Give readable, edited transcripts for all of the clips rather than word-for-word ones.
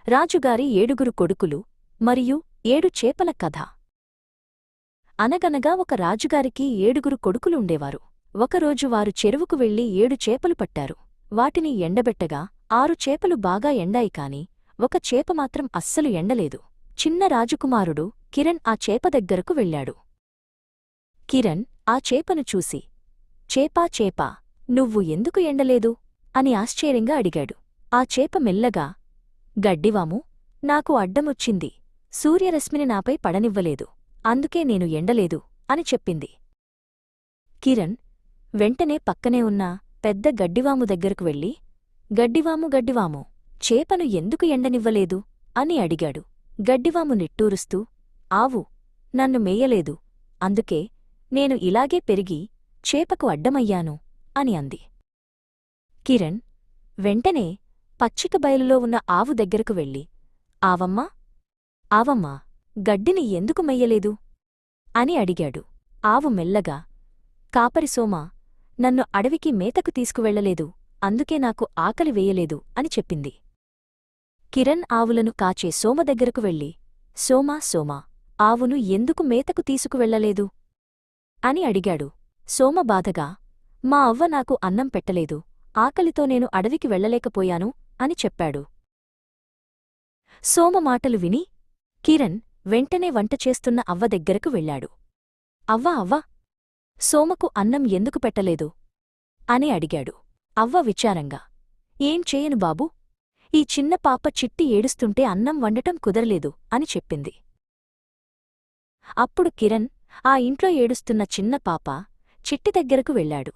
రాజుగారి 7 కొడుకులు మరియు 7 చేపల కథ. అనగనగా ఒక రాజుగారికి 7 కొడుకులుండేవారు. ఒకరోజు వారు చెరువుకు వెళ్లి 7 చేపలు పట్టారు. వాటిని ఎండబెట్టగా 6 చేపలు బాగా ఎండాయి కాని ఒక చేప మాత్రం అస్సలు ఎండలేదు. చిన్న రాజకుమారుడు కిరణ్ ఆ చేప దగ్గరకు వెళ్ళాడు. కిరణ్ ఆ చేపను చూసి, చేపా చేపా, నువ్వు ఎందుకు ఎండలేదు అని ఆశ్చర్యంగా అడిగాడు. ఆ చేప మెల్లగా, గడ్డివాము, నాకు అడ్డమొచ్చింది. సూర్యరశ్మిని నాపై పడనివ్వలేదు. అందుకే నేను ఎండలేదు అని చెప్పింది. కిరణ్ వెంటనే పక్కనే ఉన్న పెద్ద గడ్డివాము దగ్గరకు వెళ్ళి, గడ్డివాము గడ్డివాము, చేపను ఎందుకు ఎండనివ్వలేదు అని అడిగాడు. గడ్డివాము నిట్టూరుస్తూ, ఆవు నన్ను మేయలేదు, అందుకే నేను ఇలాగే పెరిగి చేపకు అడ్డమయ్యాను అని అంది. కిరణ్ వెంటనే పచ్చిక బయలులో ఉన్న ఆవు దగ్గరకు వెళ్ళి, ఆవమ్మా ఆవమ్మా, గడ్డిని ఎందుకు మెయ్యలేదు అని అడిగాడు. ఆవు మెల్లగా, కాపరిసోమా, నన్ను అడవికి మేతకు తీసుకువెళ్లలేదు, అందుకే నాకు ఆకలి వేయలేదు అని చెప్పింది. కిరణ్ ఆవులను కాచే సోమ దగ్గరకు వెళ్ళి, సోమా సోమా, ఆవును ఎందుకు మేతకు తీసుకువెళ్లలేదు అని అడిగాడు. సోమ బాధగా, మా అవ్వ నాకు అన్నం పెట్టలేదు, ఆకలితో నేను అడవికి వెళ్లలేకపోయాను అని చెప్పాడు. సోమ మాటలు విని కిరణ్ వెంటనే వంట చేస్తున్న అవ్వ దగ్గరకు వెళ్ళాడు. అవ్వ అవ్వ, సోమకు అన్నం ఎందుకు పెట్టలేదు అని అడిగాడు. అవ్వ విచారంగా, ఏం చేయను బాబూ, ఈ చిన్న పాప చిట్టి ఏడుస్తుంటే అన్నం వండటం కుదరలేదు అని చెప్పింది. అప్పుడు కిరణ్ ఆ ఇంట్లో ఏడుస్తున్న చిన్న పాప చిట్టి దగ్గరకు వెళ్ళాడు.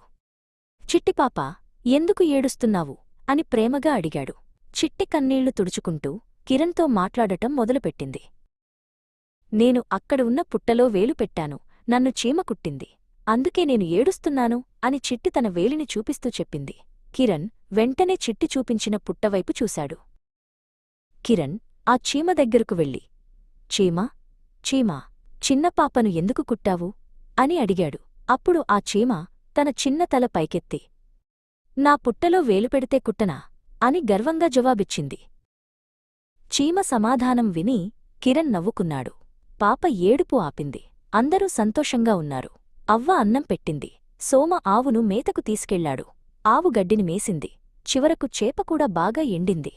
చిట్టిపాపా, ఎందుకు ఏడుస్తున్నావు అని ప్రేమగా అడిగాడు. చిట్టి కన్నీళ్లు తుడుచుకుంటూ కిరణ్తో మాట్లాడటం మొదలుపెట్టింది. నేను అక్కడ ఉన్న పుట్టలో వేలు పెట్టాను, నన్ను చీమ కుట్టింది, అందుకే నేను ఏడుస్తున్నాను అని చిట్టి తన వేలిని చూపిస్తూ చెప్పింది. కిరణ్ వెంటనే చిట్టి చూపించిన పుట్టవైపు చూశాడు. కిరణ్ ఆ చీమ దగ్గరకు వెళ్ళి, చీమా చీమా, చిన్నపాపను ఎందుకు కుట్టావు అని అడిగాడు. అప్పుడు ఆ చీమ తన చిన్న తల పైకెత్తి, నా పుట్టలో వేలుపెడితే కుట్టనా అని గర్వంగా జవాబిచ్చింది. చీమ సమాధానం విని కిరణ్ నవ్వుకున్నాడు. పాప ఏడుపు ఆపింది. అందరూ సంతోషంగా ఉన్నారు. అవ్వ అన్నం పెట్టింది. సోమ ఆవును మేతకు తీసుకెళ్లాడు. ఆవు గడ్డిని మేసింది. చివరకు చేప కూడా బాగా ఎండింది.